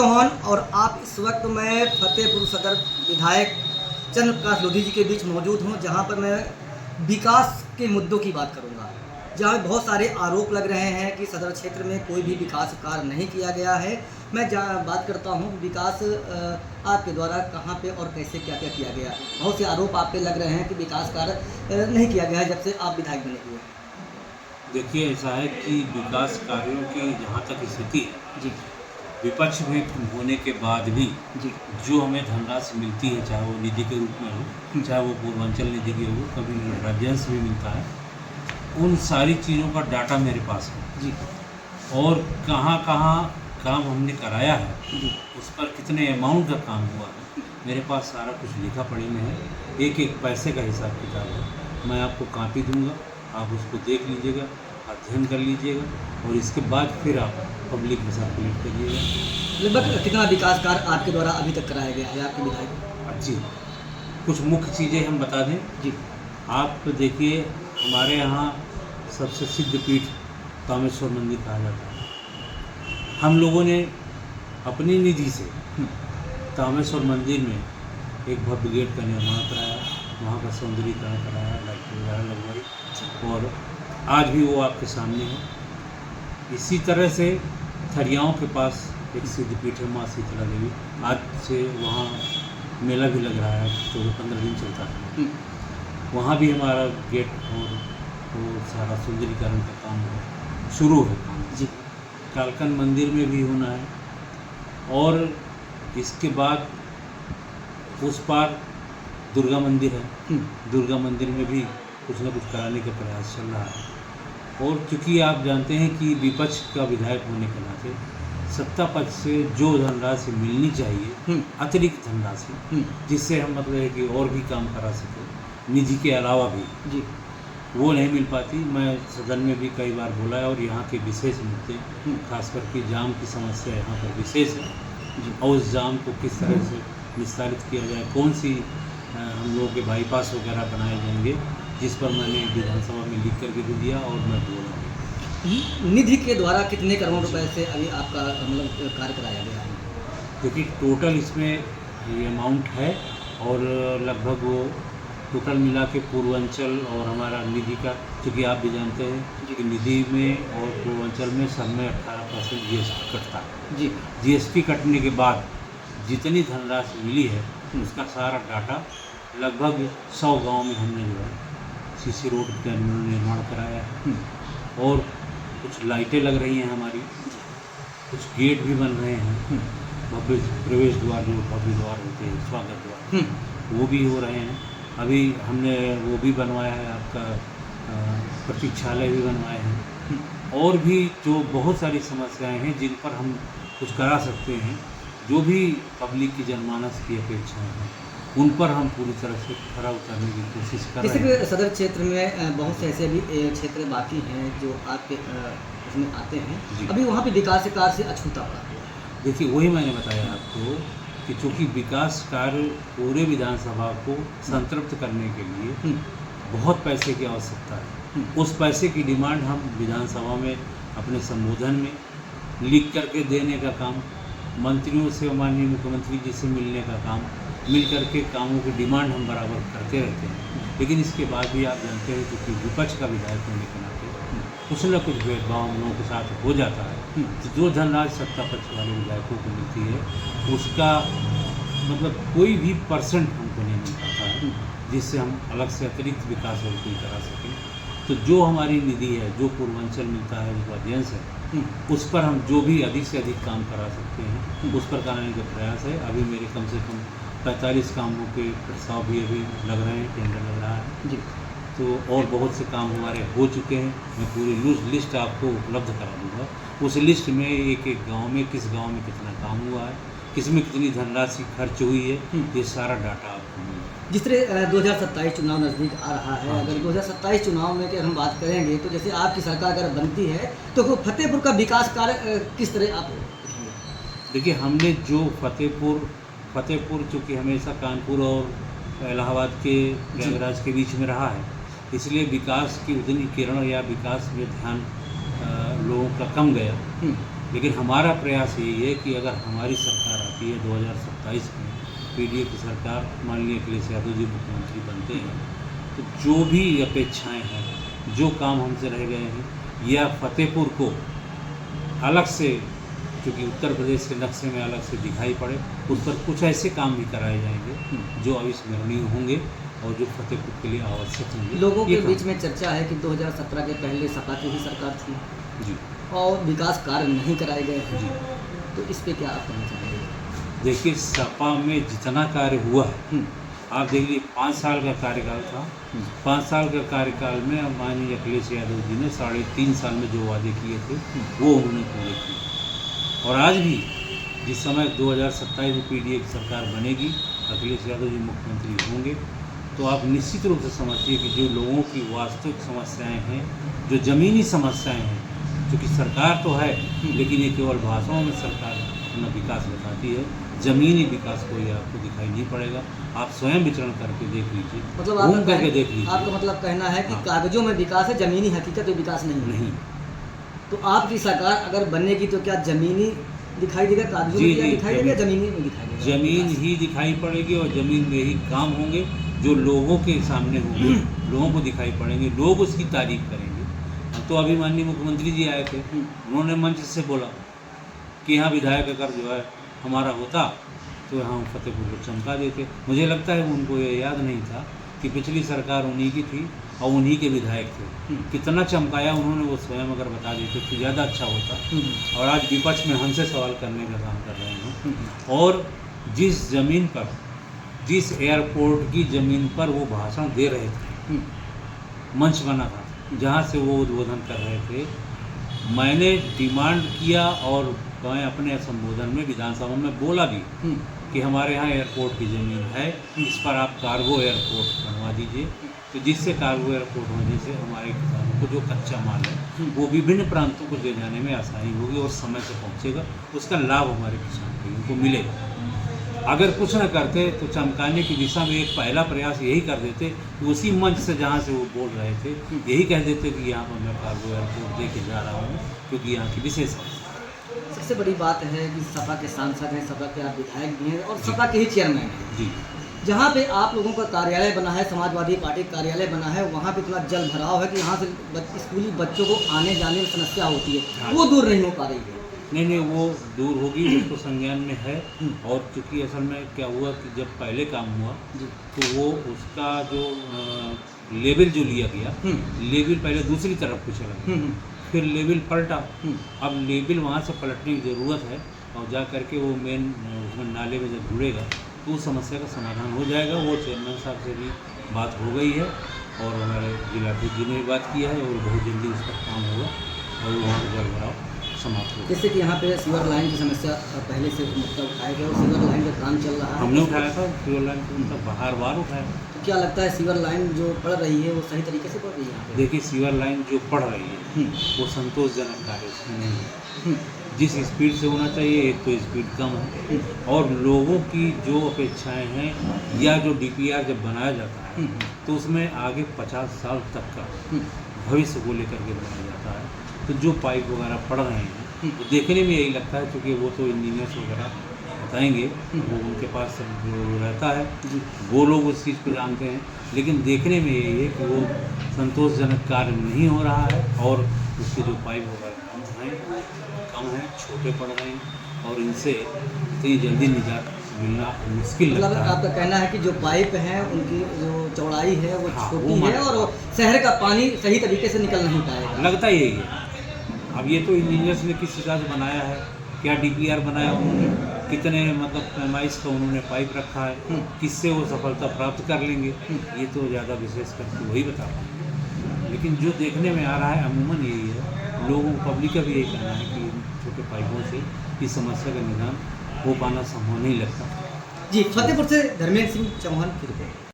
चौहान और आप इस वक्त मैं फतेहपुर सदर विधायक चंद्र प्रकाश लोधी जी के बीच मौजूद हूं, जहां पर मैं विकास के मुद्दों की बात करूंगा। जहां बहुत सारे आरोप लग रहे हैं कि सदर क्षेत्र में कोई भी विकास कार्य नहीं किया गया है। मैं बात करता हूं विकास आपके द्वारा कहां पे और कैसे क्या क्या किया गया है। बहुत से आरोप आप पे लग रहे हैं कि विकास कार्य नहीं किया गया है जब से आप विधायक बने हुए हैं। देखिए, ऐसा है कि विकास कार्यों की जहाँ तक स्थिति है, जी विपक्ष में होने के बाद भी जी जो हमें धनराशि मिलती है, चाहे वो निधि के रूप में हो, चाहे वो पूर्वांचल निधि की हो, कभी राज्यांश भी मिलता है, उन सारी चीज़ों का डाटा मेरे पास है जी और कहाँ कहाँ काम हमने कराया है, जी उस पर कितने अमाउंट का काम हुआ है, मेरे पास सारा कुछ लिखा पढ़ी में है। एक एक पैसे का हिसाब किताब है। मैं आपको कॉपी दूंगा, आप उसको देख लीजिएगा, अध्ययन कर लीजिएगा और इसके बाद फिर आप पब्लिक में सर्कुलेट करिएगा। लगभग कितना विकास कार्य आपके द्वारा अभी तक कराया गया है आपके विधायक? जी, कुछ मुख्य चीज़ें हम बता दें। जी आप देखिए, हमारे यहाँ सबसे सिद्ध पीठ कामेश्वर मंदिर कहा जाता है। हम लोगों ने अपनी निधि से कामेश्वर मंदिर में एक भव्य गेट का निर्माण कराया, वहाँ का सौंदर्यीकरण कराया, लाइट वगैरह लगवाई और आज भी वो आपके सामने है। इसी तरह से थरियाओं के पास एक सिद्धपीठ है, माँ शीतला देवी। आज से वहाँ मेला भी लग रहा है, 14-15 दिन चलता है। वहाँ भी हमारा गेट और वो सारा सुंदरीकरण का काम शुरू है काम। जी कालकन मंदिर में भी होना है और इसके बाद उस पार दुर्गा मंदिर है। दुर्गा मंदिर में भी कुछ न कुछ कराने का प्रयास चल रहा है। और क्योंकि आप जानते हैं कि विपक्ष का विधायक होने के नाते सत्ता पक्ष से जो धनराशि मिलनी चाहिए, अतिरिक्त धनराशि, जिससे हम मतलब है कि और भी काम करा सकें निधि के अलावा भी, जी वो नहीं मिल पाती। मैं सदन में भी कई बार बोला है और यहाँ के विशेष मुद्दे, खास करके जाम की समस्या यहाँ पर विशेष है और उस जाम को किस तरह से निस्तारित किया जाए, कौन सी हम लोगों के बाईपास वगैरह बनाए जाएंगे, जिस पर मैंने विधानसभा में लिख करके भी दिया और मैं बोल रहा हूँ। निधि के द्वारा कितने करोड़ रुपए से अभी आपका मतलब कार्य कराया गया है? क्योंकि टोटल इसमें ये अमाउंट है और लगभग वो टोटल मिला के पूर्वांचल और हमारा निधि का, क्योंकि आप भी जानते हैं कि निधि में और पूर्वांचल में सब में 18% GST कटता है। जी GST कटने के बाद जितनी धनराशि मिली है उसका सारा डाटा लगभग 100 गांव में हमने जो है CC रोड का निर्माण कराया है और कुछ लाइटें लग रही हैं हमारी, कुछ गेट भी बन रहे हैं, भव्य प्रवेश द्वार जो भव्य द्वार होते हैं, स्वागत द्वार, वो भी हो रहे हैं। अभी हमने वो भी बनवाया है, आपका प्रतीक्षालय भी बनवाए हैं और भी जो बहुत सारी समस्याएं हैं जिन पर हम कुछ करा सकते हैं, जो भी पब्लिक की जनमानस की अपेक्षाएं हैं, उन पर हम पूरी तरह से खरा उतरने की कोशिश कर रहे हैं। जैसे कि सदर क्षेत्र में बहुत से ऐसे भी क्षेत्र बाकी हैं जो आपके उसमें आते हैं, अभी वहाँ पे विकास कार्य से अछूता पड़ा हुआ है। देखिए, वही मैंने बताया आपको कि चूँकि विकास कार्य पूरे विधानसभा को संतृप्त करने के लिए बहुत पैसे की आवश्यकता है। उस पैसे की डिमांड हम विधानसभा में अपने संबोधन में लिख करके देने का काम, मंत्रियों से माननीय मुख्यमंत्री जी से मिलने का काम, मिल करके कामों की डिमांड हम बराबर करते रहते हैं। लेकिन इसके बाद भी आप जानते हैं कि विपक्ष का विधायक होने के नाते कुछ न कुछ भेदभाव हम लोगों के साथ हो जाता है। तो जो धनराशि सत्ता पक्ष वाले विधायकों को मिलती है उसका मतलब कोई भी परसेंट हमको नहीं मिल पाता है, जिससे हम अलग से अतिरिक्त विकास और कोई करा सकें। तो जो हमारी निधि है, जो पूर्वांचल मिलता है, जो अध्ययन है, उस पर हम जो भी अधिक से अधिक काम करा सकते हैं उस पर कराने का प्रयास है। अभी मेरे कम से कम 45 कामों के प्रस्ताव भी अभी लग रहे हैं, टेंडर लग रहा है जी। तो और बहुत से काम हमारे हो चुके हैं। मैं पूरी लिस्ट आपको उपलब्ध करा दूँगा। उस लिस्ट में एक एक गांव में किस गांव में कितना काम हुआ है, किस में कितनी धनराशि खर्च हुई है, ये सारा डाटा आपको मिलेगा। जिस तरह 2027 चुनाव नज़दीक आ रहा है, अगर 2027 चुनाव में अगर हम बात करेंगे तो जैसे आपकी सरकार अगर बनती है तो वो फतेहपुर का विकास कार्य किस तरह आप देखेंगे? देखिए, हमने जो फतेहपुर चूँकि हमेशा कानपुर और इलाहाबाद के प्रयागराज के बीच में रहा है, इसलिए विकास की उतनी किरण या विकास में ध्यान लोगों का कम गया लेकिन हमारा प्रयास यही है कि अगर हमारी सरकार आती है 2027 में, पीडीए की सरकार, माननीय अखिलेश यादव जी मुख्यमंत्री बनते हैं, तो जो भी अपेक्षाएं हैं, जो काम हमसे रह गए हैं, या फतेहपुर को अलग से, क्योंकि उत्तर प्रदेश के नक्शे में अलग से दिखाई पड़े, उस पर कुछ ऐसे काम भी कराए जाएंगे जो अविस्मरणीय होंगे और जो फतेहपुर के लिए आवश्यक होंगे। लोगों ये के काम- बीच में चर्चा है कि 2017 के पहले सपा की ही सरकार थी जी और विकास कार्य नहीं कराए गए हैं, जी तो इस पे क्या आप कहना चाहेंगे? देखिए, सपा में जितना कार्य हुआ है, हम्म, आप देखिए 5 साल का कार्यकाल था। 5 साल के कार्यकाल में माननीय अखिलेश यादव जी ने 3.5 साल में जो वादे किए थे वो उन्होंने पूरे किए। और आज भी जिस समय 2027 में पीडीए की सरकार बनेगी, अखिलेश यादव जी मुख्यमंत्री होंगे, तो आप निश्चित रूप से समझिए कि जो लोगों की वास्तविक समस्याएं हैं, जो ज़मीनी समस्याएं हैं, क्योंकि सरकार तो है लेकिन ये केवल भाषाओं में सरकार अपना विकास बताती है, ज़मीनी विकास कोई आपको दिखाई नहीं पड़ेगा। आप स्वयं विचरण करके देख लीजिए, मतलब घूम करके देख आपका लीजिए। मतलब कहना है कि हाँ। कागजों में विकास है, जमीनी हकीकत में विकास नहीं है। नहीं, तो आपकी सरकार अगर बनेगी तो क्या जमीनी दिखाई देगा, कागजों जी, में क्या जी, दिखाई देगा, जमीनी में दिखाई देगा? ज़मीन विकास। ही दिखाई पड़ेगी और ज़मीन में ही काम होंगे जो लोगों के सामने होंगे, लोगों को दिखाई पड़ेंगे, लोग उसकी तारीफ करेंगे। अब तो अभी माननीय मुख्यमंत्री जी आए थे, उन्होंने मंच से बोला कि यहाँ विधायक अगर जो है हमारा होता तो यहाँ फतेहपुर को चमका देते। मुझे लगता है उनको ये याद नहीं था कि पिछली सरकार उन्हीं की थी और उन्हीं के विधायक थे। कितना चमकाया उन्होंने, वो स्वयं अगर बता देते तो ज़्यादा अच्छा होता। और आज विपक्ष में हमसे सवाल करने का काम कर रहे हैं। और जिस ज़मीन पर, जिस एयरपोर्ट की ज़मीन पर वो भाषण दे रहे थे, मंच बना था जहाँ से वो उद्बोधन कर रहे थे, मैंने डिमांड किया और मैं अपने संबोधन में विधानसभा में बोला भी कि हमारे यहाँ एयरपोर्ट की ज़मीन है, इस पर आप कार्गो एयरपोर्ट बनवा दीजिए, तो जिससे कार्गो एयरपोर्ट होने से हमारे किसानों को जो कच्चा माल है वो विभिन्न प्रांतों को ले जाने में आसानी होगी और समय से पहुँचेगा, उसका लाभ हमारे किसान भाइयों को मिलेगा। अगर कुछ न करते तो चमकाने की दिशा में एक पहला प्रयास यही कर देते कि उसी मंच से जहाँ से वो बोल रहे थे यही कह देते कि यहाँ पर मैं कार्गो एयरपोर्ट दे के जा रहा हूँ, क्योंकि यहाँ की विशेष सबसे बड़ी बात है कि सपा के सांसद हैं, सपा के आप विधायक भी हैं और सपा के ही चेयरमैन हैं। जी। जहाँ पे आप लोगों का कार्यालय बना है, समाजवादी पार्टी का कार्यालय बना है, वहाँ पे इतना जल भराव है कि यहाँ से स्कूली बच्चों को आने जाने में समस्या होती है, वो दूर नहीं हो पा रही है। नहीं, वो दूर होगी, उसको संज्ञान में है। और चूँकि असल में क्या हुआ कि जब पहले काम हुआ तो वो उसका जो लेवल जो लिया गया, लेवल पहले दूसरी तरफ को चला गया, फिर लेवल पलटा। अब लेवल वहाँ से पलटने की ज़रूरत है और जा करके वो मेन उसमें नाले में जब जुड़ेगा तो उस समस्या का समाधान हो जाएगा। वो चेयरमैन साहब से भी बात हो गई है और हमारे जिलाधीश जी ने भी बात किया है और बहुत जल्दी उस पर काम होगा और वहाँ का जल भराव समाप्त होगा। जैसे कि यहाँ पे सीवर लाइन की समस्या पहले से मतलब उठाया गया और सीवर लाइन का काम चल रहा है। हमने उठाया था सीवर लाइन को, मतलब बार उठाया। तो क्या लगता है सीवर लाइन जो पड़ रही है वो सही तरीके से पड़ रही है यहाँ पे? देखिए, सीवर लाइन जो पड़ रही है वो संतोषजनक कार्य उसमें नहीं है। जिस स्पीड से होना चाहिए, एक तो स्पीड कम है और लोगों की जो अपेक्षाएं हैं या जो डीपीआर जब बनाया जाता है तो उसमें आगे 50 साल तक का भविष्य को लेकर के बनाया जाता है। तो जो पाइप वगैरह पड़ रहे हैं तो देखने में यही लगता है, क्योंकि वो तो इंजीनियर्स वगैरह बताएंगे, वो उनके पास सब जो रहता है वो लोग उस चीज़ को जानते हैं, लेकिन देखने में यही है कि वो संतोषजनक कार्य नहीं हो रहा है और उसके जो पाइप वगैरह कम है, छोटे पड़ रहे हैं और इनसे इतनी जल्दी निजात मिलना मुश्किल मतलब लगता है। आपका कहना है कि जो पाइप हैं उनकी जो चौड़ाई है वो हाँ, छोटी वो है माना और शहर का पानी सही तरीके से निकल नहीं पाएगा। लगता यही है। अब ये तो इंजीनियर्स ने किस हिसाब से बनाया है, क्या डीपीआर बनाया उन्होंने, कितने मतलब पैमाइश का उन्होंने पाइप रखा है, किससे वो सफलता प्राप्त कर लेंगे, ये तो ज़्यादा विशेष करके वही बता पाएंगे। लेकिन जो देखने में आ रहा है अमूमन यही है, लोगों पब्लिक का भी यही कहना है कि इन छोटे पाइपों से इस समस्या का निदान हो पाना संभव नहीं लगता। जी, फतेहपुर से धर्मेंद्र सिंह चौहान की रिपोर्ट।